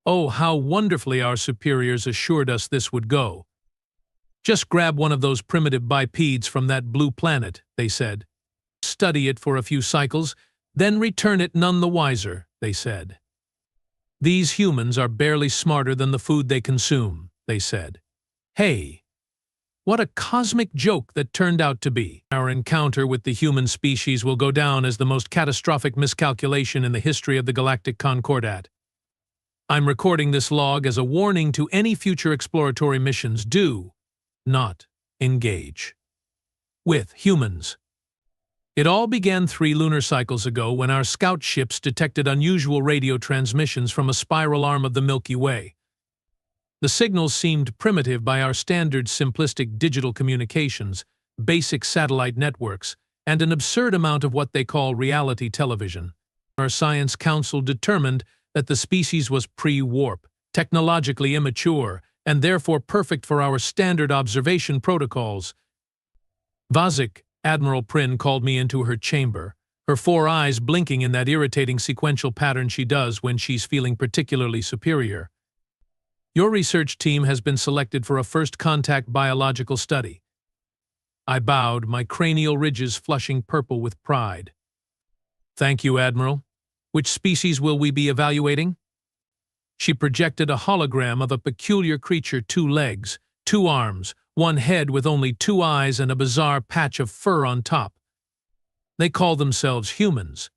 Oh, how wonderfully our superiors assured us this would go. Just grab one of those primitive bipeds from that blue planet, they said. Study it for a few cycles, then return it none the wiser, they said. These humans are barely smarter than the food they consume, they said. Hey, what a cosmic joke that turned out to be. Our encounter with the human species will go down as the most catastrophic miscalculation in the history of the Galactic Concordat. I'm recording this log as a warning to any future exploratory missions. Do not engage with humans. It all began 3 lunar cycles ago when our scout ships detected unusual radio transmissions from a spiral arm of the Milky Way. The signals seemed primitive by our standard simplistic digital communications, basic satellite networks, and an absurd amount of what they call reality television. Our Science Council determined that the species was pre-warp, technologically immature, and therefore perfect for our standard observation protocols. Vazik, Admiral Prin, called me into her chamber, her 4 eyes blinking in that irritating sequential pattern she does when she's feeling particularly superior. Your research team has been selected for a first-contact biological study. I bowed, my cranial ridges flushing purple with pride. Thank you, Admiral. Which species will we be evaluating? She projected a hologram of a peculiar creature, 2 legs, 2 arms, 1 head with only 2 eyes and a bizarre patch of fur on top. They call themselves humans.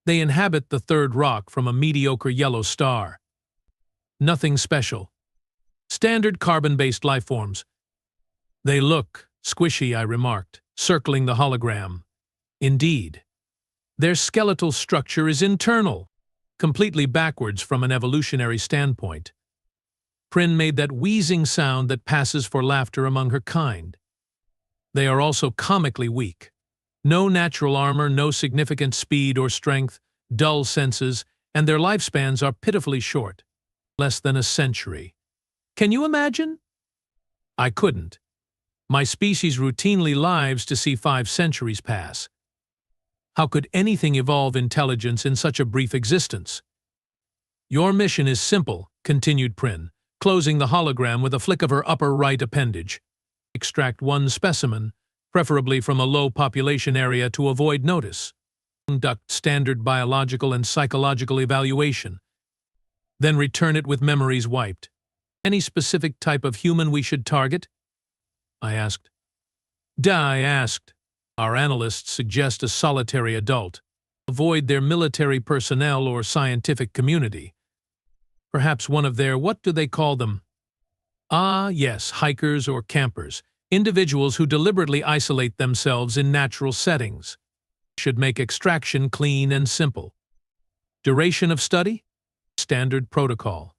They inhabit the 3rd rock from a mediocre yellow star. Nothing special. Standard carbon-based lifeforms. They look squishy, I remarked, circling the hologram. Indeed. Their skeletal structure is internal, completely backwards from an evolutionary standpoint. Prin made that wheezing sound that passes for laughter among her kind. They are also comically weak. No natural armor, no significant speed or strength, dull senses, and their lifespans are pitifully short. Less than a century. Can you imagine? I couldn't. My species routinely lives to see 5 centuries pass. How could anything evolve intelligence in such a brief existence? Your mission is simple, continued Prin, closing the hologram with a flick of her upper right appendage. Extract 1 specimen, preferably from a low population area to avoid notice. Conduct standard biological and psychological evaluation. Then return it with memories wiped. Any specific type of human we should target? I asked. I asked. Our analysts suggest a solitary adult. Avoid their military personnel or scientific community. Perhaps one of their, what do they call them? Ah, yes, hikers or campers. Individuals who deliberately isolate themselves in natural settings. Should make extraction clean and simple. Duration of study? Standard protocol.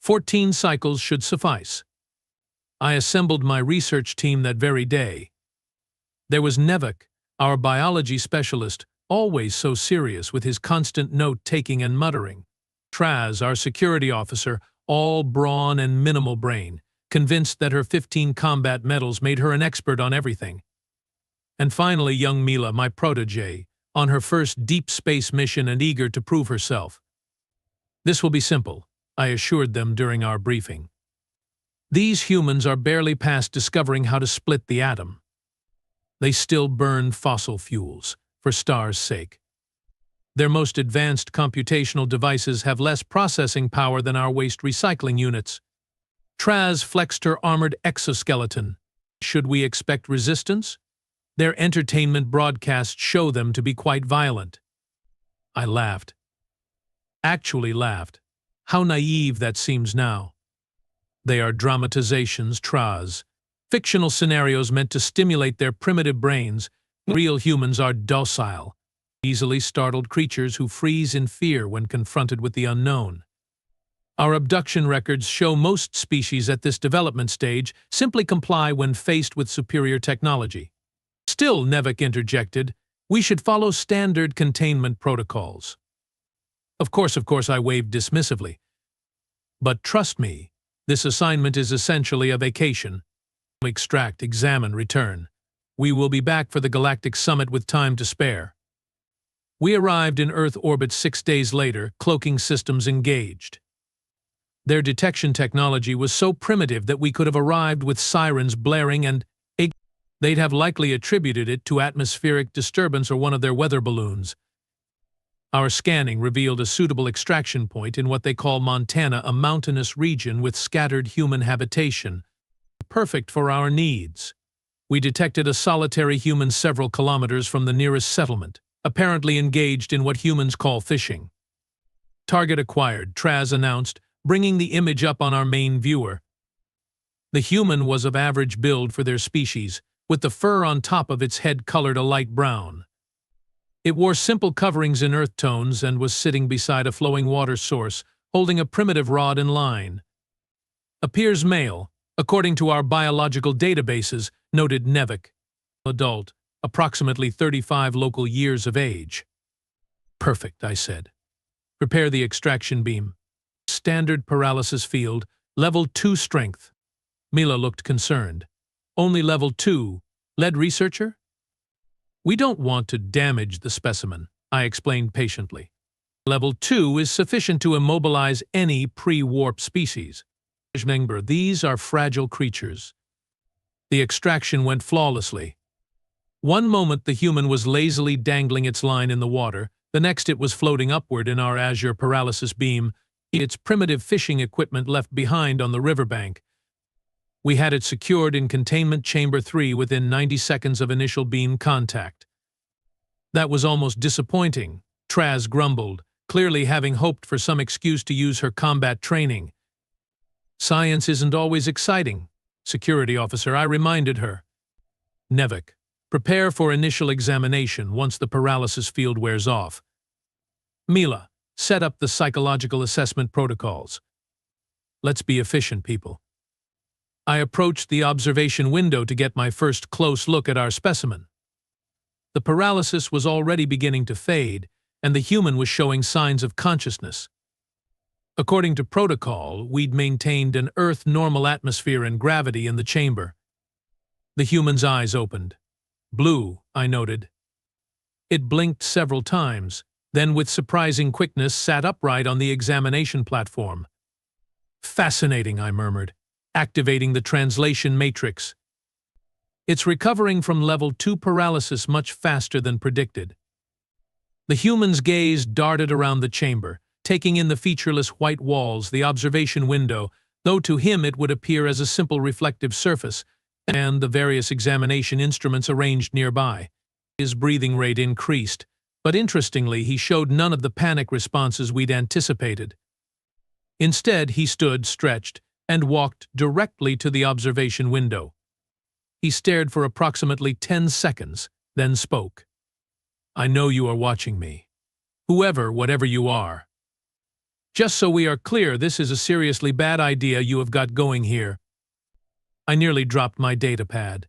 14 cycles should suffice. I assembled my research team that very day. There was Nevik, our biology specialist, always so serious with his constant note-taking and muttering. Traz, our security officer, all brawn and minimal brain, convinced that her 15 combat medals made her an expert on everything. And finally, young Mila, my protégé, on her first deep space mission and eager to prove herself. This will be simple, I assured them during our briefing. These humans are barely past discovering how to split the atom. They still burn fossil fuels, for stars' sake. Their most advanced computational devices have less processing power than our waste recycling units. Traz flexed her armored exoskeleton. Should we expect resistance? Their entertainment broadcasts show them to be quite violent. I laughed. Actually laughed. How naive that seems now. They are dramatizations, Traz. Fictional scenarios meant to stimulate their primitive brains. Real humans are docile, easily startled creatures who freeze in fear when confronted with the unknown. Our abduction records show most species at this development stage simply comply when faced with superior technology. Still, Nevik interjected, we should follow standard containment protocols. Of course, I waved dismissively. But trust me, this assignment is essentially a vacation. Extract, examine, return. We will be back for the Galactic Summit with time to spare. We arrived in Earth orbit 6 days later, cloaking systems engaged. Their detection technology was so primitive that we could have arrived with sirens blaring and they'd have likely attributed it to atmospheric disturbance or one of their weather balloons. Our scanning revealed a suitable extraction point in what they call Montana, a mountainous region with scattered human habitation, perfect for our needs. We detected a solitary human several kilometers from the nearest settlement, apparently engaged in what humans call fishing. Target acquired, Traz announced, bringing the image up on our main viewer. The human was of average build for their species, with the fur on top of its head colored a light brown. It wore simple coverings in earth tones and was sitting beside a flowing water source, holding a primitive rod and line. Appears male, according to our biological databases, noted Nevik. Adult, approximately 35 local years of age. Perfect, I said. Prepare the extraction beam. Standard paralysis field, level 2 strength. Mila looked concerned. Only level 2. Lead researcher? We don't want to damage the specimen, I explained patiently. Level 2 is sufficient to immobilize any pre-warp species. Remember, these are fragile creatures. The extraction went flawlessly. One moment the human was lazily dangling its line in the water, the next it was floating upward in our azure paralysis beam, its primitive fishing equipment left behind on the riverbank. We had it secured in containment chamber 3 within 90 seconds of initial beam contact. That was almost disappointing, Traz grumbled, clearly having hoped for some excuse to use her combat training. Science isn't always exciting, security officer, I reminded her. Nevik, prepare for initial examination once the paralysis field wears off. Mila, set up the psychological assessment protocols. Let's be efficient, people. I approached the observation window to get my first close look at our specimen. The paralysis was already beginning to fade, and the human was showing signs of consciousness. According to protocol, we'd maintained an Earth-normal atmosphere and gravity in the chamber. The human's eyes opened. Blue, I noted. It blinked several times, then with surprising quickness sat upright on the examination platform. Fascinating, I murmured, activating the translation matrix. It's recovering from level 2 paralysis much faster than predicted. The human's gaze darted around the chamber, taking in the featureless white walls, the observation window, though to him it would appear as a simple reflective surface, and the various examination instruments arranged nearby. His breathing rate increased, but interestingly he showed none of the panic responses we'd anticipated. Instead, he stood, stretched, and walked directly to the observation window. He stared for approximately 10 seconds, then spoke. I know you are watching me. Whatever you are. Just so we are clear, this is a seriously bad idea you have got going here. I nearly dropped my data pad.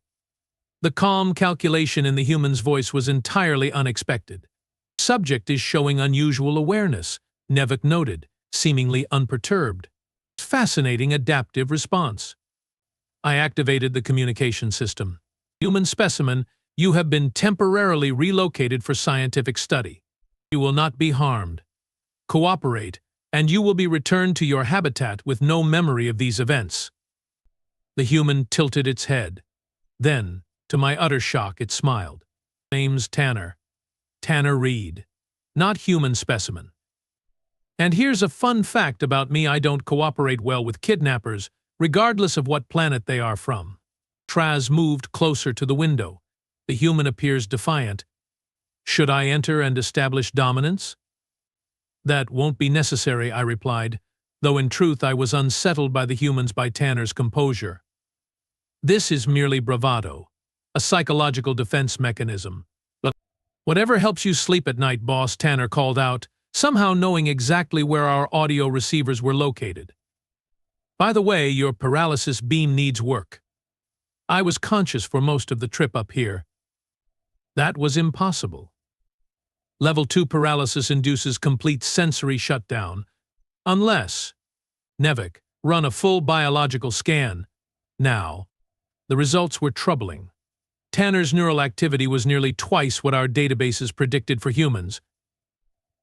The calm calculation in the human's voice was entirely unexpected. Subject is showing unusual awareness, Nevik noted, seemingly unperturbed. Fascinating adaptive response. I activated the communication system. Human specimen, you have been temporarily relocated for scientific study. You will not be harmed. Cooperate, and you will be returned to your habitat with no memory of these events. The human tilted its head. Then, to my utter shock, it smiled. Name's Tanner. Tanner Reed. Not human specimen. And here's a fun fact about me: I don't cooperate well with kidnappers, regardless of what planet they are from. Traz moved closer to the window. The human appears defiant. Should I enter and establish dominance? That won't be necessary, I replied, though in truth I was unsettled by the humans by Tanner's composure. This is merely bravado, a psychological defense mechanism. But whatever helps you sleep at night, boss, Tanner called out, somehow knowing exactly where our audio receivers were located. By the way, your paralysis beam needs work. I was conscious for most of the trip up here. That was impossible. Level 2 paralysis induces complete sensory shutdown. Unless, Nevik, run a full biological scan. Now, the results were troubling. Tanner's neural activity was nearly twice what our databases predicted for humans.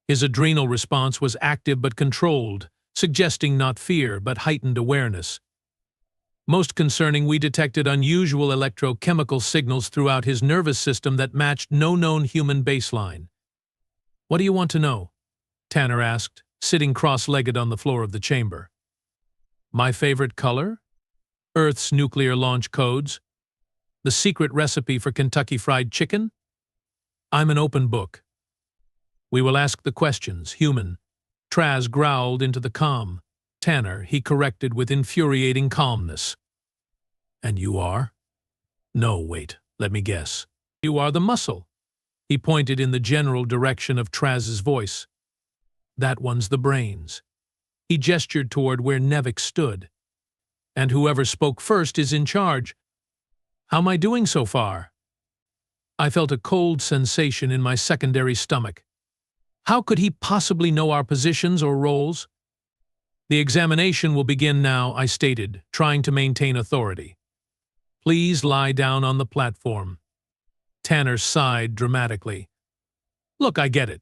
His adrenal response was active but controlled, suggesting not fear but heightened awareness. Most concerning, we detected unusual electrochemical signals throughout his nervous system that matched no known human baseline. "What do you want to know?" Tanner asked, sitting cross-legged on the floor of the chamber. "My favorite color? Earth's nuclear launch codes? The secret recipe for Kentucky Fried Chicken? I'm an open book." "We will ask the questions, human." Traz growled into the calm. "Tanner," he corrected with infuriating calmness. "And you are?" "No, wait, let me guess. You are the muscle." He pointed in the general direction of Traz's voice. "That one's the brains." He gestured toward where Nevik stood. "And whoever spoke first is in charge. How am I doing so far?" I felt a cold sensation in my secondary stomach. How could he possibly know our positions or roles? "The examination will begin now," I stated, trying to maintain authority. "Please lie down on the platform." Tanner sighed dramatically. "Look, I get it.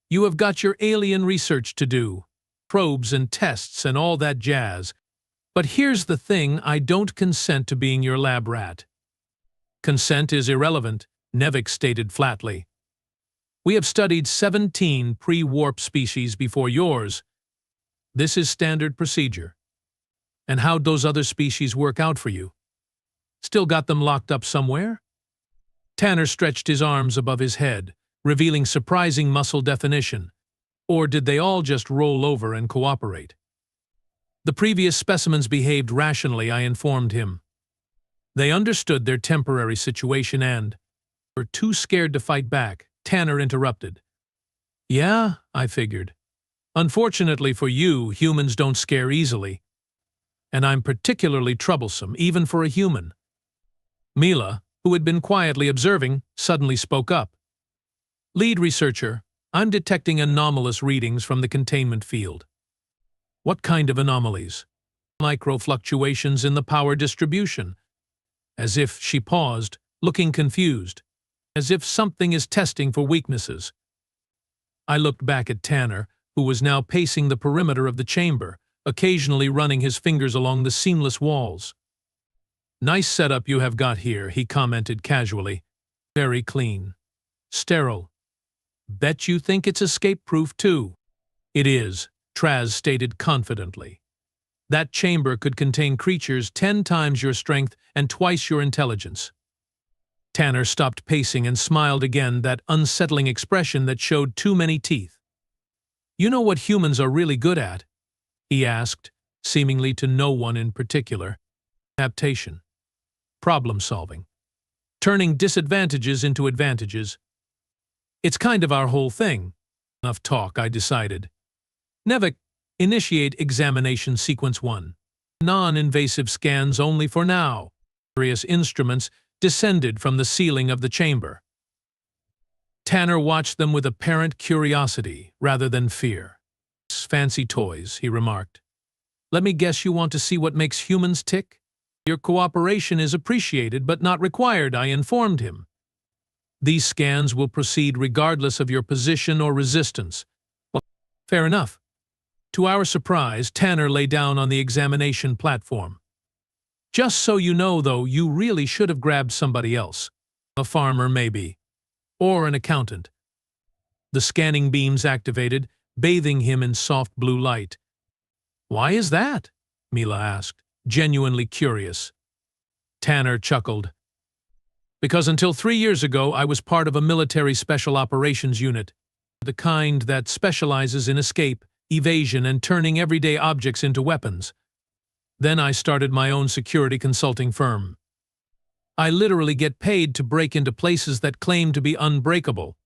You have got your alien research to do, probes and tests and all that jazz. But here's the thing, I don't consent to being your lab rat." "Consent is irrelevant," Nevik stated flatly. "We have studied 17 pre-warp species before yours. This is standard procedure. And how'd those other species work out for you? Still got them locked up somewhere?" Tanner stretched his arms above his head, revealing surprising muscle definition. Or did they all just roll over and cooperate? "The previous specimens behaved rationally," I informed him. "They understood their temporary situation and were too scared to fight back." Tanner interrupted. "Yeah, I figured. Unfortunately for you, humans don't scare easily. And I'm particularly troublesome, even for a human." Mila, who had been quietly observing, suddenly spoke up. "Lead researcher, I'm detecting anomalous readings from the containment field." "What kind of anomalies?" "Micro-fluctuations in the power distribution." As if she paused, looking confused. As if something is testing for weaknesses. I looked back at Tanner, who was now pacing the perimeter of the chamber, occasionally running his fingers along the seamless walls. "Nice setup you have got here," he commented casually. "Very clean. Sterile. Bet you think it's escape-proof too." "It is," Traz stated confidently. "That chamber could contain creatures 10 times your strength and twice your intelligence." Tanner stopped pacing and smiled again, that unsettling expression that showed too many teeth. "You know what humans are really good at?" he asked, seemingly to no one in particular. "Adaptation. Problem-solving. Turning disadvantages into advantages. It's kind of our whole thing." "Enough talk," I decided. "Nevik, initiate examination sequence 1. Non-invasive scans only for now." Various instruments descended from the ceiling of the chamber. Tanner watched them with apparent curiosity rather than fear. "Fancy toys," he remarked. "Let me guess, you want to see what makes humans tick?" "Your cooperation is appreciated but not required," I informed him. "These scans will proceed regardless of your position or resistance." "Well, fair enough." To our surprise, Tanner lay down on the examination platform. "Just so you know, though, you really should have grabbed somebody else. A farmer, maybe. Or an accountant." The scanning beams activated, bathing him in soft blue light. "Why is that?" Mila asked, genuinely curious. Tanner chuckled. "Because until 3 years ago, I was part of a military special operations unit. The kind that specializes in escape, evasion, and turning everyday objects into weapons. Then I started my own security consulting firm. I literally get paid to break into places that claim to be unbreakable."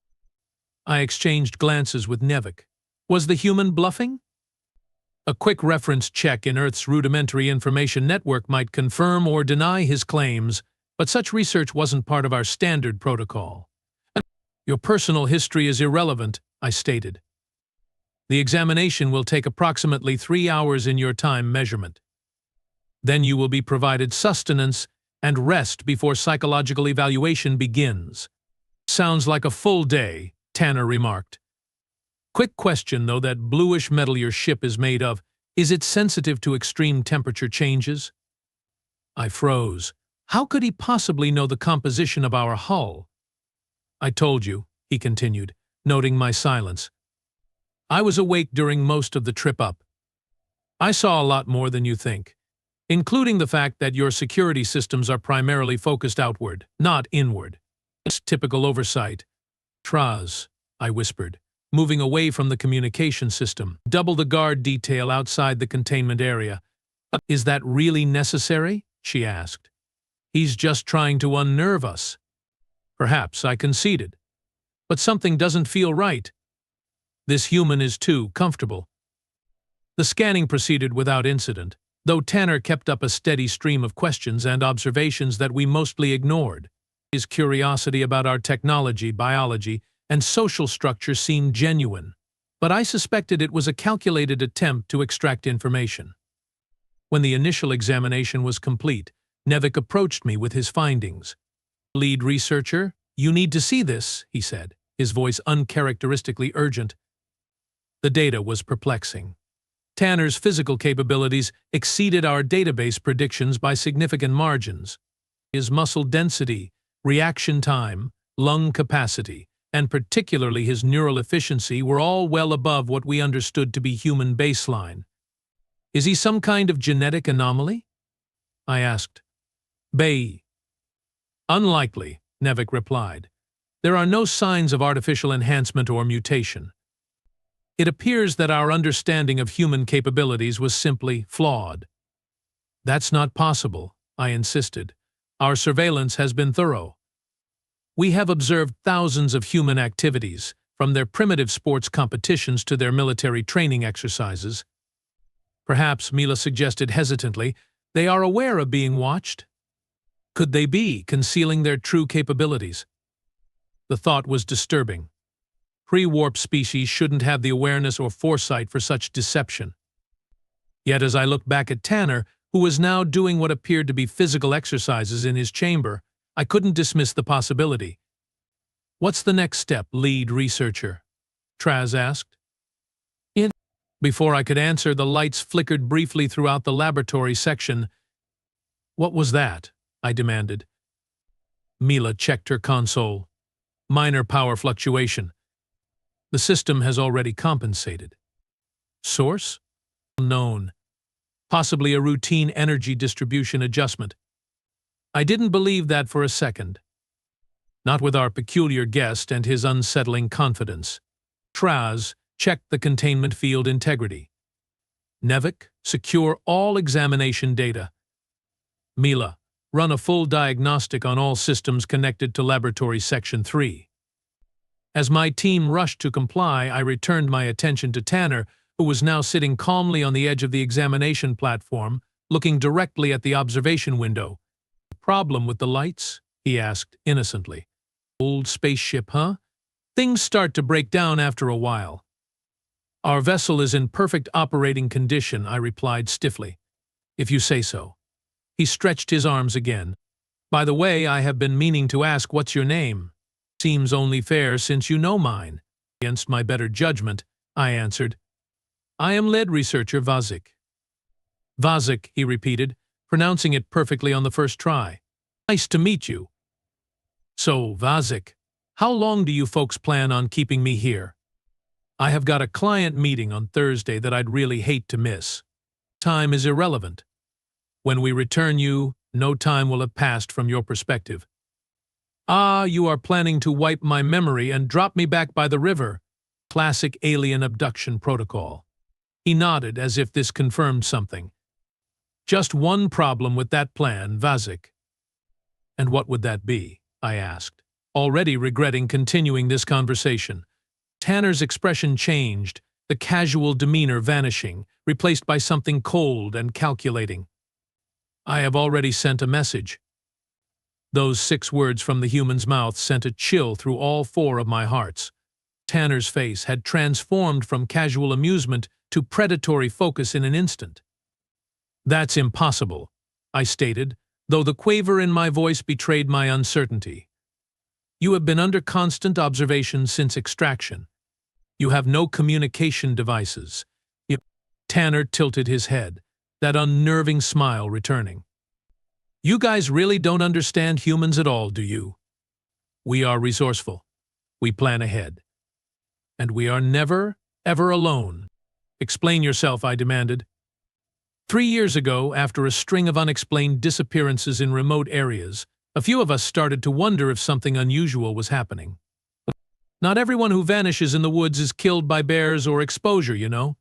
I exchanged glances with Nevik. Was the human bluffing? A quick reference check in Earth's rudimentary information network might confirm or deny his claims, but such research wasn't part of our standard protocol. "Your personal history is irrelevant," I stated. "The examination will take approximately 3 hours in your time measurement. Then you will be provided sustenance and rest before psychological evaluation begins." "Sounds like a full day," Tanner remarked. Quick question, though, that bluish metal your ship is made of, is it sensitive to extreme temperature changes? I froze. How could he possibly know the composition of our hull? I told you, he continued, noting my silence. I was awake during most of the trip up. I saw a lot more than you think, including the fact that your security systems are primarily focused outward, not inward. It's typical oversight. Traz, I whispered, moving away from the communication system. Double the guard detail outside the containment area. Is that really necessary? She asked. He's just trying to unnerve us. Perhaps, I conceded. But something doesn't feel right. This human is too comfortable. The scanning proceeded without incident, though Tanner kept up a steady stream of questions and observations that we mostly ignored. His curiosity about our technology, biology, and social structure seemed genuine, but I suspected it was a calculated attempt to extract information. When the initial examination was complete, Nevik approached me with his findings. Lead researcher, you need to see this, he said, his voice uncharacteristically urgent. The data was perplexing. Tanner's physical capabilities exceeded our database predictions by significant margins. His muscle density, reaction time, lung capacity, and particularly his neural efficiency were all well above what we understood to be human baseline. Is he some kind of genetic anomaly? I asked. Unlikely, Nevik replied. There are no signs of artificial enhancement or mutation. It appears that our understanding of human capabilities was simply flawed. That's not possible, I insisted. Our surveillance has been thorough. We have observed thousands of human activities, from their primitive sports competitions to their military training exercises. Perhaps, Mila suggested hesitantly, they are aware of being watched? Could they be concealing their true capabilities? The thought was disturbing. Pre-warp species shouldn't have the awareness or foresight for such deception. Yet as I looked back at Tanner, who was now doing what appeared to be physical exercises in his chamber, I couldn't dismiss the possibility. What's the next step, lead researcher? Traz asked. Before I could answer, the lights flickered briefly throughout the laboratory section. What was that? I demanded. Mila checked her console. Minor power fluctuation. The system has already compensated. Source? Unknown. Possibly a routine energy distribution adjustment. I didn't believe that for a second. Not with our peculiar guest and his unsettling confidence. Traz checked the containment field integrity. Nevik, secure all examination data. Mila, run a full diagnostic on all systems connected to Laboratory Section 3. As my team rushed to comply, I returned my attention to Tanner, who was now sitting calmly on the edge of the examination platform, looking directly at the observation window. Problem with the lights? He asked innocently. Old spaceship, huh? Things start to break down after a while. Our vessel is in perfect operating condition, I replied stiffly. If you say so. He stretched his arms again. By the way, I have been meaning to ask what's your name. Seems only fair since you know mine. Against my better judgment, I answered. I am lead researcher Vazik. Vazik, he repeated, pronouncing it perfectly on the first try. Nice to meet you. So, Vazik, how long do you folks plan on keeping me here? I have got a client meeting on Thursday that I'd really hate to miss. Time is irrelevant. When we return you, no time will have passed from your perspective. Ah, you are planning to wipe my memory and drop me back by the river. Classic alien abduction protocol. He nodded as if this confirmed something. Just one problem with that plan, Vazik. And what would that be? I asked, already regretting continuing this conversation. Tanner's expression changed, the casual demeanor vanishing, replaced by something cold and calculating. I have already sent a message. Those 6 words from the human's mouth sent a chill through all 4 of my hearts. Tanner's face had transformed from casual amusement to predatory focus in an instant. That's impossible, I stated, though the quaver in my voice betrayed my uncertainty. You have been under constant observation since extraction. You have no communication devices. Tanner tilted his head, that unnerving smile returning. You guys really don't understand humans at all, do you? We are resourceful. We plan ahead. And we are never, ever alone. Explain yourself, I demanded. 3 years ago, after a string of unexplained disappearances in remote areas, a few of us started to wonder if something unusual was happening. Not everyone who vanishes in the woods is killed by bears or exposure, you know.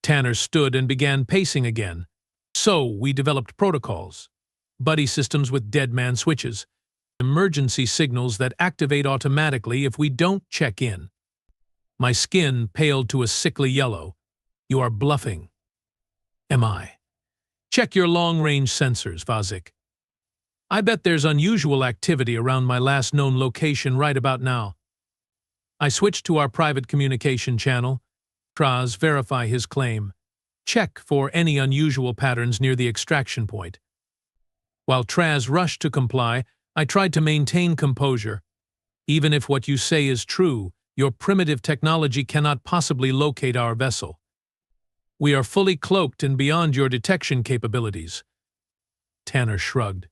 Tanner stood and began pacing again. So we developed protocols. Buddy systems with dead man switches. Emergency signals that activate automatically if we don't check in. My skin paled to a sickly yellow. You are bluffing. Am I? Check your long-range sensors, Vazik. I bet there's unusual activity around my last known location right about now. I switched to our private communication channel. Traz, verify his claim. Check for any unusual patterns near the extraction point. While Traz rushed to comply, I tried to maintain composure. Even if what you say is true, your primitive technology cannot possibly locate our vessel. We are fully cloaked and beyond your detection capabilities. Tanner shrugged.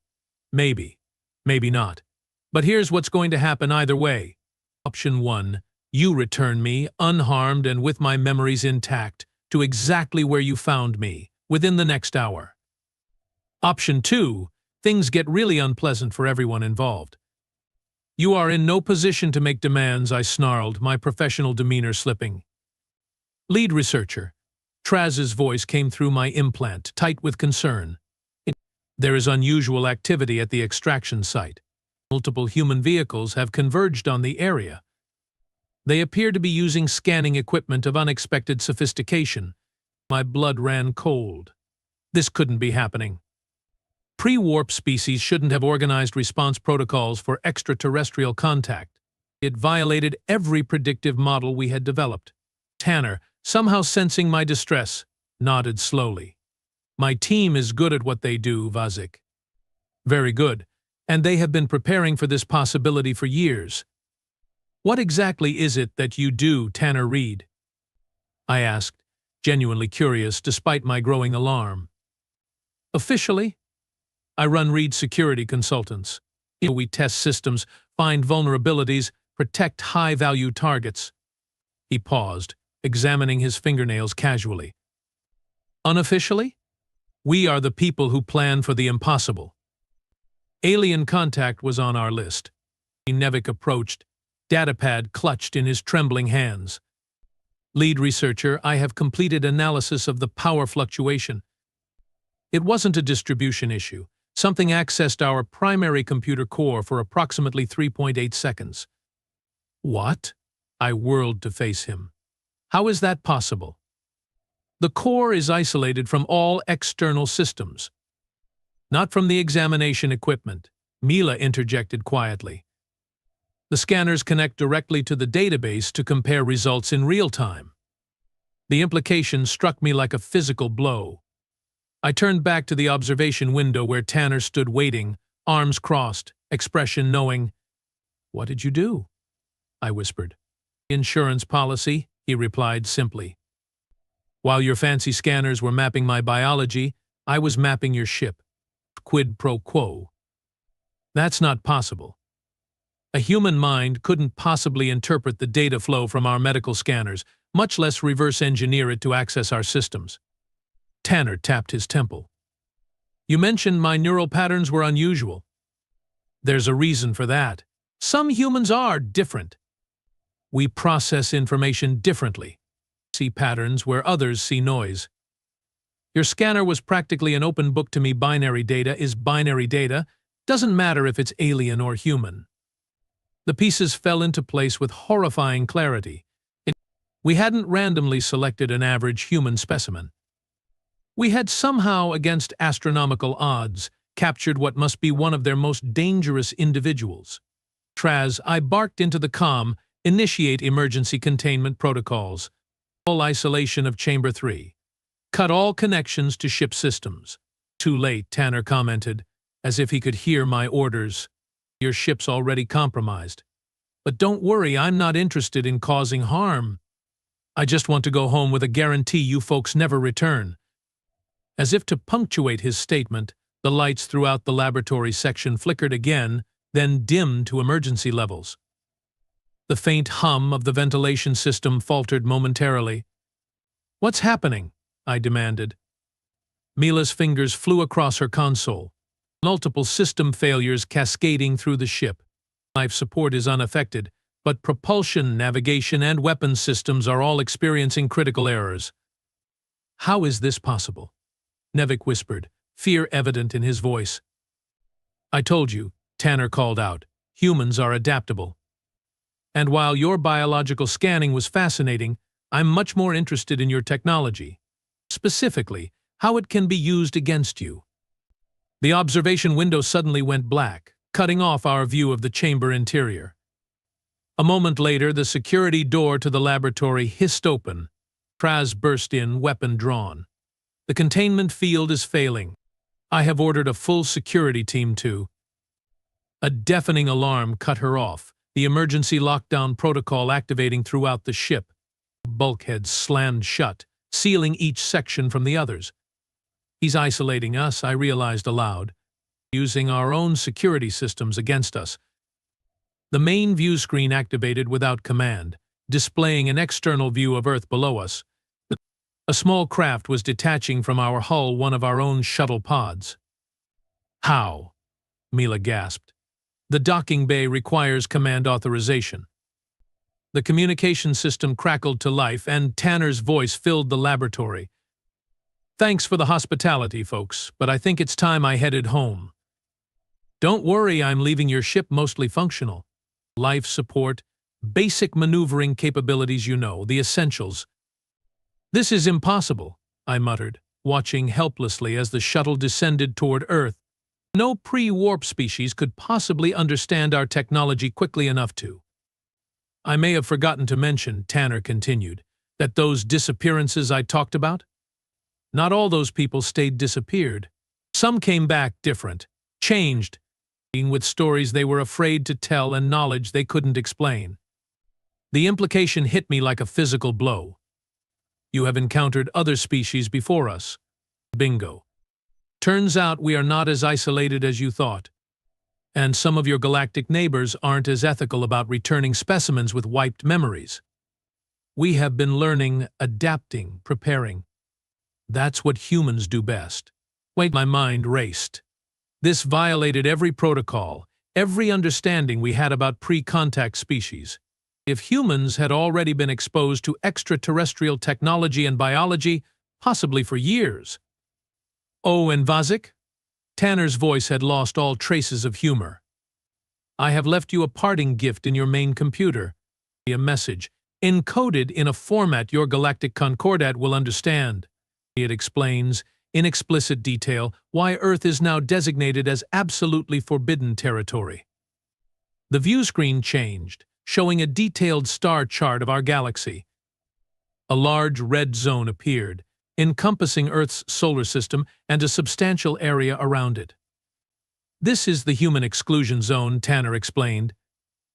Maybe, maybe not. But here's what's going to happen either way. Option 1, you return me, unharmed and with my memories intact, to exactly where you found me, within the next hour. Option 2, things get really unpleasant for everyone involved. You are in no position to make demands, I snarled, my professional demeanor slipping. Lead researcher. Traz's voice came through my implant, tight with concern. There is unusual activity at the extraction site. Multiple human vehicles have converged on the area. They appear to be using scanning equipment of unexpected sophistication. My blood ran cold. This couldn't be happening. Pre-warp species shouldn't have organized response protocols for extraterrestrial contact. It violated every predictive model we had developed. Tanner, somehow sensing my distress, nodded slowly. My team is good at what they do, Vazik. Very good, and they have been preparing for this possibility for years. What exactly is it that you do, Tanner Reed? I asked, genuinely curious despite my growing alarm. Officially, I run Reed Security Consultants. We test systems, find vulnerabilities, protect high-value targets. He paused, examining his fingernails casually. Unofficially, we are the people who plan for the impossible. Alien contact was on our list. Nevik approached, datapad clutched in his trembling hands. Lead researcher, I have completed analysis of the power fluctuation. It wasn't a distribution issue. Something accessed our primary computer core for approximately 3.8 seconds. What? I whirled to face him. How is that possible? The core is isolated from all external systems. Not from the examination equipment, Mila interjected quietly. The scanners connect directly to the database to compare results in real time. The implication struck me like a physical blow. I turned back to the observation window where Tanner stood waiting, arms crossed, expression knowing. What did you do? I whispered. Insurance policy, he replied simply. While your fancy scanners were mapping my biology, I was mapping your ship. Quid pro quo. That's not possible. A human mind couldn't possibly interpret the data flow from our medical scanners, much less reverse engineer it to access our systems. Tanner tapped his temple. You mentioned my neural patterns were unusual. There's a reason for that. Some humans are different. We process information differently. See patterns where others see noise. Your scanner was practically an open book to me. Binary data is binary data. Doesn't matter if it's alien or human. The pieces fell into place with horrifying clarity. We hadn't randomly selected an average human specimen. We had somehow, against astronomical odds, captured what must be one of their most dangerous individuals. Traz, I barked into the comm, initiate emergency containment protocols. Full isolation of Chamber 3. Cut all connections to ship systems. Too late, Tanner commented, as if he could hear my orders. Your ship's already compromised. But don't worry, I'm not interested in causing harm. I just want to go home with a guarantee you folks never return." As if to punctuate his statement, the lights throughout the laboratory section flickered again, then dimmed to emergency levels. The faint hum of the ventilation system faltered momentarily. "What's happening?" I demanded. Mila's fingers flew across her console, multiple system failures cascading through the ship. Life support is unaffected, but propulsion, navigation, and weapons systems are all experiencing critical errors. "How is this possible?" Nevik whispered, fear evident in his voice. "I told you," Tanner called out, "humans are adaptable. And while your biological scanning was fascinating, I'm much more interested in your technology. Specifically, how it can be used against you." The observation window suddenly went black, cutting off our view of the chamber interior. A moment later, the security door to the laboratory hissed open. Kraz burst in, weapon drawn. "The containment field is failing. I have ordered a full security team to—" A deafening alarm cut her off, the emergency lockdown protocol activating throughout the ship. Bulkheads slammed shut, sealing each section from the others. "He's isolating us," I realized aloud, "using our own security systems against us." The main view screen activated without command, displaying an external view of Earth below us. A small craft was detaching from our hull, one of our own shuttle pods. "How?" Mila gasped. "The docking bay requires command authorization." The communication system crackled to life, and Tanner's voice filled the laboratory. "Thanks for the hospitality, folks, but I think it's time I headed home." "Don't worry, I'm leaving your ship mostly functional. Life support, basic maneuvering capabilities, you know, the essentials." "This is impossible," I muttered, watching helplessly as the shuttle descended toward Earth. "No pre-warp species could possibly understand our technology quickly enough to." "I may have forgotten to mention," Tanner continued, "that those disappearances I talked about? Not all those people stayed disappeared. Some came back different, changed, with stories they were afraid to tell and knowledge they couldn't explain." The implication hit me like a physical blow. "You have encountered other species before us." Bingo. "Turns out we are not as isolated as you thought. And some of your galactic neighbors aren't as ethical about returning specimens with wiped memories. We have been learning, adapting, preparing. That's what humans do best." Wait, my mind raced. This violated every protocol, every understanding we had about pre-contact species. If humans had already been exposed to extraterrestrial technology and biology, possibly for years. "Oh, and Vazik?" Tanner's voice had lost all traces of humor. "I have left you a parting gift in your main computer. A message, encoded in a format your galactic concordat will understand. It explains, in explicit detail, why Earth is now designated as absolutely forbidden territory." The view screen changed, showing a detailed star chart of our galaxy. A large red zone appeared, encompassing Earth's solar system and a substantial area around it. "This is the human exclusion zone," Tanner explained.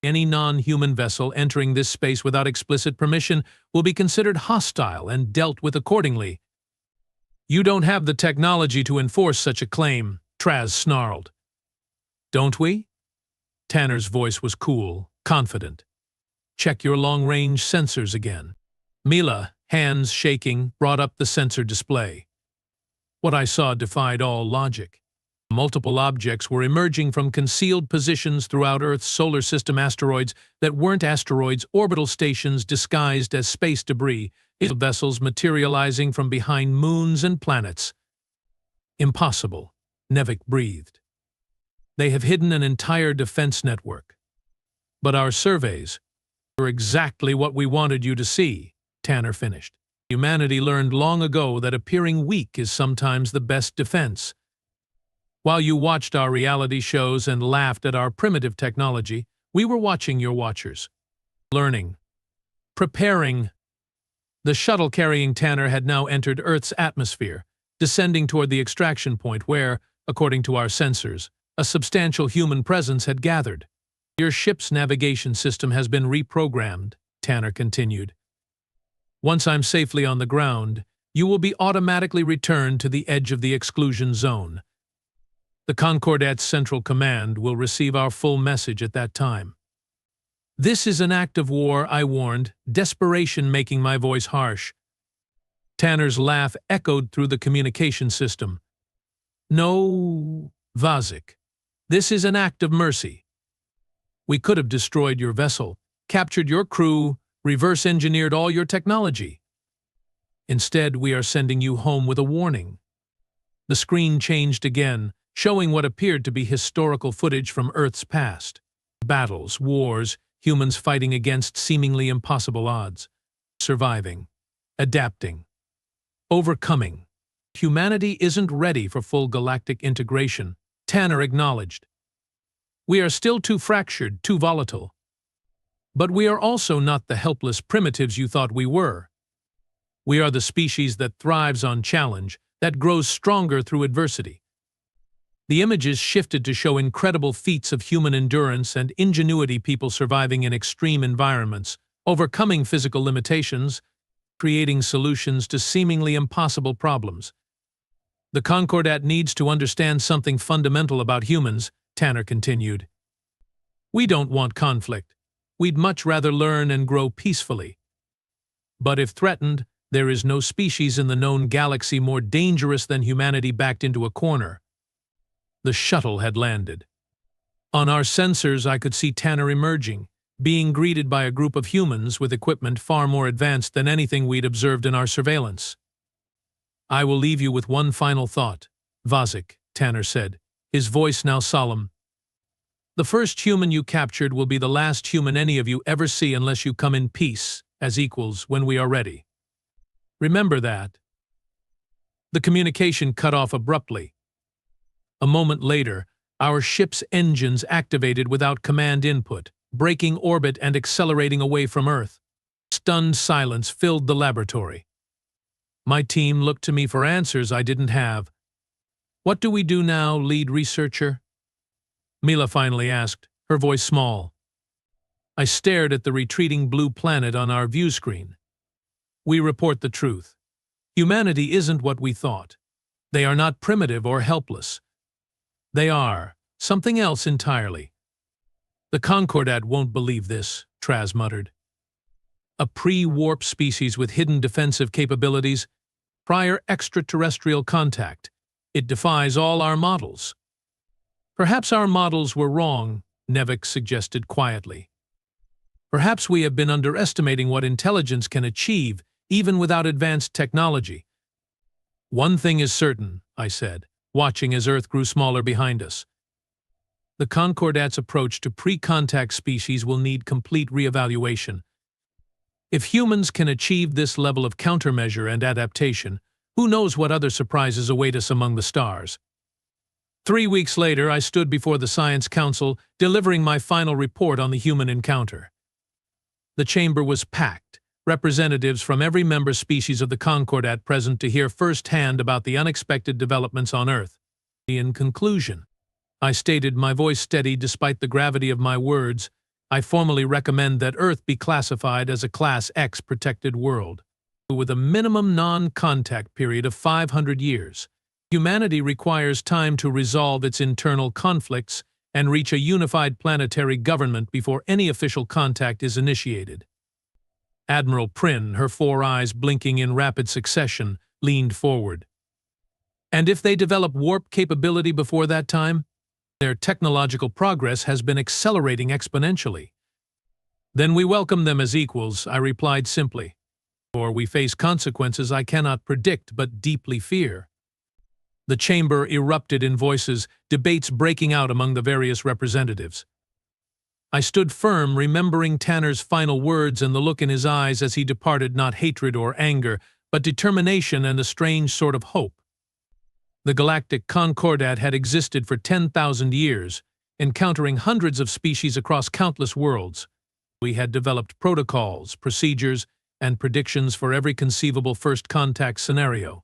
"Any non-human vessel entering this space without explicit permission will be considered hostile and dealt with accordingly." "You don't have the technology to enforce such a claim," Traz snarled. "Don't we?" Tanner's voice was cool, confident. "Check your long-range sensors again." Mila, hands shaking, brought up the sensor display. What I saw defied all logic. Multiple objects were emerging from concealed positions throughout Earth's solar system, asteroids that weren't asteroids, orbital stations disguised as space debris, vessels materializing from behind moons and planets. "Impossible," Nevik breathed. "They have hidden an entire defense network." "But our surveys were exactly what we wanted you to see," Tanner finished. "Humanity learned long ago that appearing weak is sometimes the best defense. While you watched our reality shows and laughed at our primitive technology, we were watching your watchers. Learning. Preparing." The shuttle carrying Tanner had now entered Earth's atmosphere, descending toward the extraction point where, according to our sensors, a substantial human presence had gathered. "Your ship's navigation system has been reprogrammed," Tanner continued. Once I'm safely on the ground, you will be automatically returned to the edge of the exclusion zone. The Concordat's Central Command will receive our full message at that time. This is an act of war, I warned, desperation making my voice harsh. Tanner's laugh echoed through the communication system. No, Vazik. This is an act of mercy. We could have destroyed your vessel, captured your crew, reverse-engineered all your technology. Instead, we are sending you home with a warning. The screen changed again, showing what appeared to be historical footage from Earth's past. Battles, wars, humans fighting against seemingly impossible odds. Surviving. Adapting. Overcoming. Humanity isn't ready for full galactic integration, Tanner acknowledged. We are still too fractured, too volatile. But we are also not the helpless primitives you thought we were. We are the species that thrives on challenge, that grows stronger through adversity. The images shifted to show incredible feats of human endurance and ingenuity, people surviving in extreme environments, overcoming physical limitations, creating solutions to seemingly impossible problems. The Concordat needs to understand something fundamental about humans, Tanner continued. We don't want conflict. We'd much rather learn and grow peacefully. But if threatened, there is no species in the known galaxy more dangerous than humanity backed into a corner. The shuttle had landed. On our sensors, I could see Tanner emerging, being greeted by a group of humans with equipment far more advanced than anything we'd observed in our surveillance. I will leave you with one final thought, Vazik, Tanner said, his voice now solemn. The first human you captured will be the last human any of you ever see unless you come in peace, as equals, when we are ready. Remember that. The communication cut off abruptly. A moment later, our ship's engines activated without command input, breaking orbit and accelerating away from Earth. Stunned silence filled the laboratory. My team looked to me for answers I didn't have. What do we do now, lead researcher? Mila finally asked, her voice small. I stared at the retreating blue planet on our view screen. We report the truth. Humanity isn't what we thought. They are not primitive or helpless. They are something else entirely. The Concordat won't believe this, Traz muttered. A pre-warp species with hidden defensive capabilities, prior extraterrestrial contact. It defies all our models. Perhaps our models were wrong, Nevik suggested quietly. Perhaps we have been underestimating what intelligence can achieve, even without advanced technology. One thing is certain, I said, watching as Earth grew smaller behind us. The Concordat's approach to pre-contact species will need complete reevaluation. If humans can achieve this level of countermeasure and adaptation, who knows what other surprises await us among the stars? 3 weeks later, I stood before the Science Council, delivering my final report on the human encounter. The chamber was packed, representatives from every member species of the Concordat present to hear firsthand about the unexpected developments on Earth. In conclusion, I stated, my voice steady despite the gravity of my words, I formally recommend that Earth be classified as a Class X protected world, with a minimum non-contact period of 500 years. Humanity requires time to resolve its internal conflicts and reach a unified planetary government before any official contact is initiated. Admiral Prin, her 4 eyes blinking in rapid succession, leaned forward. And if they develop warp capability before that time? Their technological progress has been accelerating exponentially. Then we welcome them as equals, I replied simply. Or we face consequences I cannot predict but deeply fear. The chamber erupted in voices, debates breaking out among the various representatives. I stood firm, remembering Tanner's final words and the look in his eyes as he departed, not hatred or anger, but determination and a strange sort of hope. The Galactic Concordat had existed for 10,000 years, encountering hundreds of species across countless worlds. We had developed protocols, procedures, and predictions for every conceivable first contact scenario.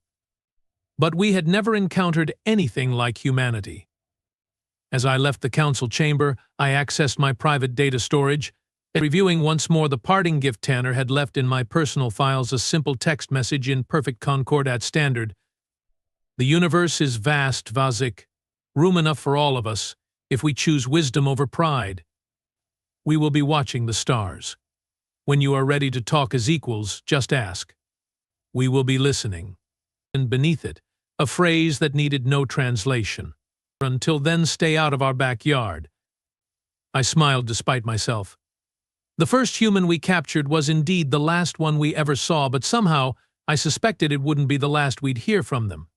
But we had never encountered anything like humanity. As I left the council chamber, I accessed my private data storage. Reviewing once more the parting gift Tanner had left in my personal files, a simple text message in perfect concordat standard. The universe is vast, Vazik, room enough for all of us, if we choose wisdom over pride. We will be watching the stars. When you are ready to talk as equals, just ask. We will be listening. And beneath it, a phrase that needed no translation. Until then, stay out of our backyard. I smiled despite myself. The first human we captured was indeed the last one we ever saw, but somehow I suspected it wouldn't be the last we'd hear from them.